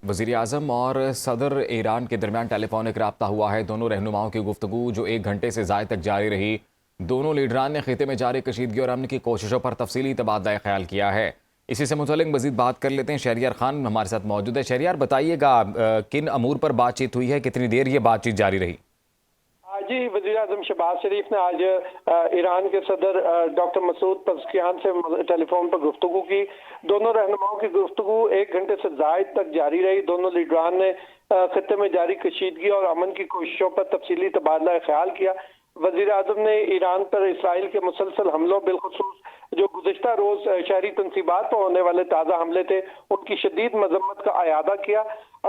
वज़ीर आज़म और सदर ईरान के दरमियान टेलीफोनिक रब्ता हुआ है। दोनों रहनुमाओं की गुफ्तगू जो 1 घंटे से ज़ायद तक जारी रही। दोनों लीडरान ने खिते में जारी कशीदगी और अमन की कोशिशों पर तफसीली तबादला ख्याल किया है। इसी से मुतल्लिक़ मज़ीद बात कर लेते हैं। शहरियार खान हमारे साथ मौजूद है। शहरियार, बताइएगा किन अमूर पर बातचीत हुई है, कितनी देर ये बातचीत जारी रही? जी, वज़ीर आज़म शहबाज शरीफ ने आज ईरान के सदर डॉक्टर मसूद पज़ेश्कियान से टेलीफोन पर गुफ्तगू की। दोनों रहनुमाओं की गुफ्तगू 1 घंटे से ज़ायद तक जारी रही। दोनों लीडरान ने खित्ते में जारी कशीदगी और अमन की कोशिशों पर तफसीली तबादला ख्याल किया। वज़ीर आज़म ने ईरान पर इसराइल के मुसलसल हमलों, बिलखुसूस जो गुज़िश्ता रोज शहरी तनसीबात पर होने वाले ताज़ा हमले थे, उनकी शदीद मजम्मत का अयादा किया।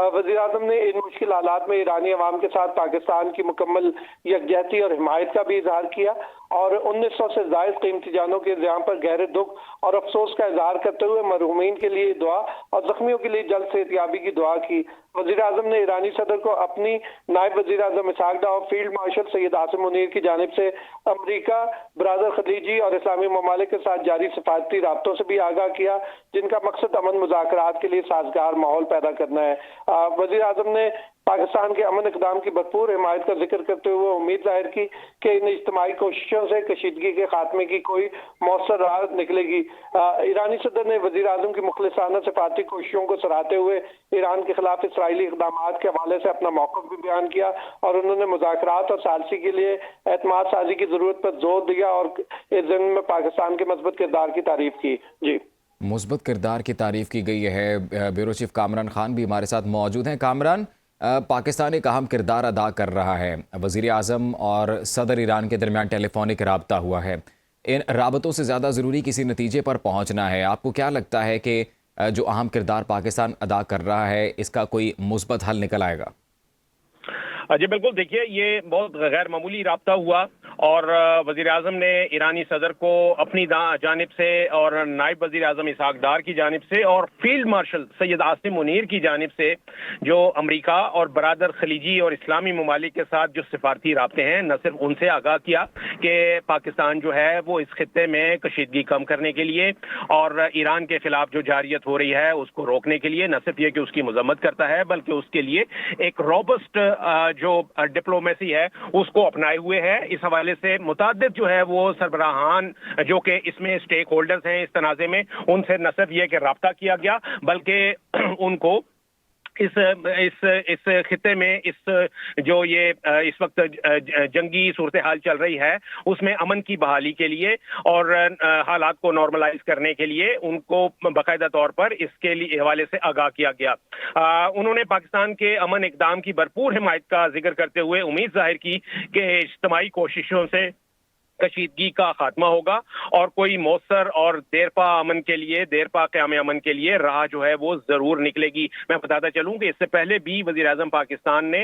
वज़ीर आज़म ने इन मुश्किल हालात में ईरानी अवाम के साथ पाकिस्तान की मुकम्मल यकजहती और हिमायत का भी इजहार किया और 1900 से ज़ायद कीमती जानों के ज़ियान पर गहरे दुख और अफसोस का इजहार करते हुए मरहूमीन के लिए दुआ और जख्मियों के लिए जल्द सेहतयाबी की दुआ की। वज़ीर आज़म ने ईरानी सदर को अपनी नायब वज़ीर आज़म इसहाक डार और फील्ड मार्शल सैयद आसिम मुनीर की जानिब से अमरीका, बरादर खलीजी और इस्लामी ममालिक के साथ जारी सिफारती राब्तों से भी आगाह किया, जिनका मकसद अमन मुज़ाकरात के लिए साजगार माहौल पैदा करना है। वज़ीर आज़म ने पाकिस्तान के अमन इक़दाम की भरपूर हिमायत का जिक्र करते हुए उम्मीद जाहिर की कि इन इज्तिमाई कोशिशों से कशीदगी के खात्मे की कोई मौसर राह निकलेगी। ईरानी सदर ने वज़ीर आज़म की मुखलिसाना सिफारती कोशिशों को सराहते हुए ईरान के खिलाफ इसराइली इक़दामात के हवाले से अपना मौक़िफ़ भी बयान किया और उन्होंने मुज़ाकरात और सालसी के लिए एतमाद साजी की ज़रूरत पर जोर दिया और इस ज़मीन में पाकिस्तान के मज़बूत किरदार की तारीफ की। जी, मुस्बत किरदार की तारीफ़ की गई है। ब्यूरो चीफ कामरान खान भी हमारे साथ मौजूद हैं। कामरान, पाकिस्तान एक अहम किरदार अदा कर रहा है। वज़ीर आज़म और सदर ईरान के दरमियान टेलीफोनिक राब्ता हुआ है। इन राबतों से ज़्यादा ज़रूरी किसी नतीजे पर पहुँचना है। आपको क्या लगता है कि जो अहम किरदार पाकिस्तान अदा कर रहा है, इसका कोई मुस्बत हल निकल आएगा? जी बिल्कुल, देखिए ये बहुत गैर मामूली राब्ता हुआ और वज़ीर आज़म ने ईरानी सदर को अपनी जानिब से और नायब वज़ीर आज़म इसहाक डार की जानिब से और फील्ड मार्शल सैयद आसिम मुनीर की जानिब से जो अमरीका और बरादर खलीजी और इस्लामी ममालिक के साथ जो सिफारती राब्ते हैं, न सिर्फ उनसे आगाह किया कि पाकिस्तान जो है वो इस खित्ते में कशीदगी कम करने के लिए और ईरान के खिलाफ जो जारियत हो रही है उसको रोकने के लिए न सिर्फ ये कि उसकी मजम्मत करता है, बल्कि उसके लिए एक रोबस्ट जो डिप्लोमेसी है उसको अपनाए हुए है। इस हवाले से मुताद्दिद जो है वो सरबराहान जो कि इसमें स्टेक होल्डर्स हैं इस तनाज़े में, उनसे न सिर्फ ये कि राब्ता किया गया बल्कि उनको इस खित्ते में जो ये इस वक्त जंगी सूरत हाल चल रही है उसमें अमन की बहाली के लिए और हालात को नॉर्मलाइज करने के लिए उनको बाकायदा तौर पर इसके लिए हवाले से आगाह किया गया। उन्होंने पाकिस्तान के अमन इक़दाम की भरपूर हिमायत का जिक्र करते हुए उम्मीद जाहिर की कि इज्तिमाई कोशिशों से कशीदगी का खात्मा होगा और कोई मौसर और देरपा अमन के लिए, देरपा क़याम अमन के लिए राह जो है वो जरूर निकलेगी। मैं बताता चलूं कि इससे पहले भी वज़ीर आज़म पाकिस्तान ने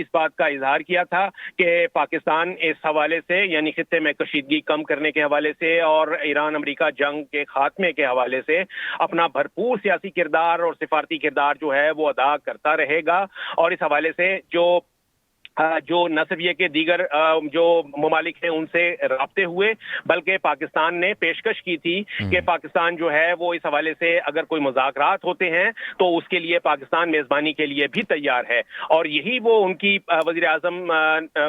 इस बात का इजहार किया था कि पाकिस्तान इस हवाले से, यानी खित्ते में कशीदगी कम करने के हवाले से और ईरान अमरीका जंग के खात्मे के हवाले से अपना भरपूर सियासी किरदार और सिफारती किरदार जो है वो अदा करता रहेगा। और इस हवाले से जो न सिर्फ ये कि दीगर जो ममालिक हैं उनसे राब्ते हुए, बल्कि पाकिस्तान ने पेशकश की थी कि पाकिस्तान जो है वो इस हवाले से अगर कोई मुज़ाकरात होते हैं तो उसके लिए पाकिस्तान मेज़बानी के लिए भी तैयार है। और यही वो उनकी वज़ीर आज़म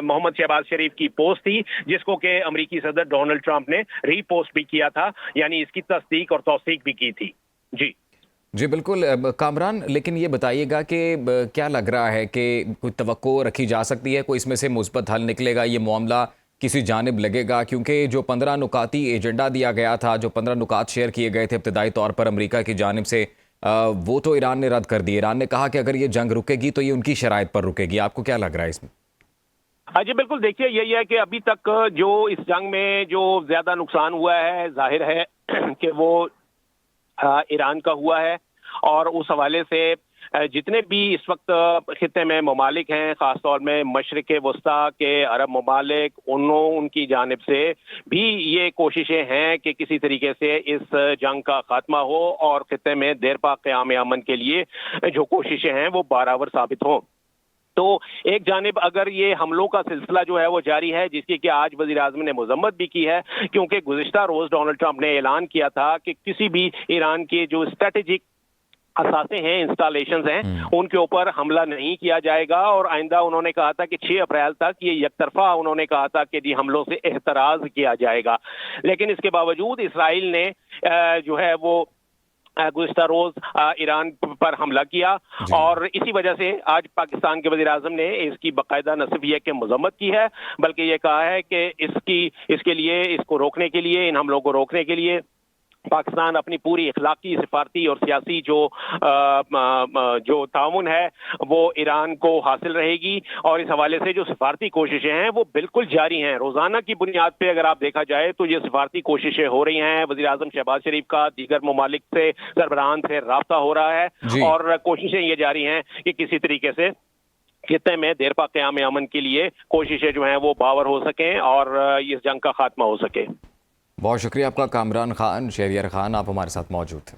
मोहम्मद शहबाज शरीफ की पोस्ट थी जिसको कि अमरीकी सदर डोनाल्ड ट्रंप ने रीपोस्ट भी किया था, यानी इसकी तस्दीक और तौसीक भी की थी। जी बिल्कुल कामरान, लेकिन ये बताइएगा कि क्या लग रहा है कि कोई तवक्को रखी जा सकती है, कोई इसमें से मुस्बत हल निकलेगा, ये मामला किसी जानिब लगेगा? क्योंकि जो 15 नुकाती एजेंडा दिया गया था, जो 15 नुकात शेयर किए गए थे इब्तदाई तौर पर अमेरिका की जानिब से, वो तो ईरान ने रद्द कर दिए। ईरान ने कहा कि अगर ये जंग रुकेगी तो ये उनकी शराइत पर रुकेगी। आपको क्या लग रहा है इसमें? हाँ जी बिल्कुल, देखिए यही है कि अभी तक जो इस जंग में जो ज्यादा नुकसान हुआ है जाहिर है कि वो ईरान का हुआ है और उस हवाले से जितने भी इस वक्त खित्ते में ममालिक हैं, खासतौर में मशरिक़ वस्ता के अरब ममालिक, उनकी जानिब से भी ये कोशिशें हैं कि किसी तरीके से इस जंग का खात्मा हो और खित्ते में देरपा क़याम अमन के लिए जो कोशिशें हैं वो बारावर साबित हों। तो एक जानिब अगर ये हमलों का सिलसिला जो है वो जारी है, जिसकी कि आज वज़ीर आज़म ने मजम्मत भी की है, क्योंकि गुज़िश्ता रोज डोनाल्ड ट्रंप ने ऐलान किया था कि किसी भी ईरान के जो स्ट्रेटेजिक असासे हैं, इंस्टॉलेशंस हैं, उनके ऊपर हमला नहीं किया जाएगा। और आइंदा उन्होंने कहा था कि 6 अप्रैल तक ये यकतरफा उन्होंने कहा था कि जी हमलों से एहतराज किया जाएगा। लेकिन इसके बावजूद इसराइल ने जो है वो गुज़िश्ता रोज ईरान पर हमला किया, और इसी वजह से आज पाकिस्तान के वज़ीर आज़म ने इसकी बाकायदा न सिर्फ ये कि मज़म्मत की है, बल्कि ये कहा है कि इसके लिए, इसको रोकने के लिए, इन हमलों को रोकने के लिए पाकिस्तान अपनी पूरी इखलाकी, सिफारती और सियासी जो ताउन है वो ईरान को हासिल रहेगी। और इस हवाले से जो सिफारती कोशिशें हैं वो बिल्कुल जारी हैं। रोजाना की बुनियाद पे अगर आप देखा जाए तो ये सिफारती कोशिशें हो रही हैं। वज़ीर आज़म शहबाज शरीफ का दीगर ममालिक से, सरबराहान से राब्ता हो रहा है और कोशिशें ये जारी हैं कि किसी तरीके से खित्ते में देरपा क़याम अमन के लिए कोशिशें जो हैं वो बावर हो सकें और इस जंग का खात्मा हो सके। बहुत शुक्रिया आपका कामरान खान, शहरियार खान, आप हमारे साथ मौजूद थे।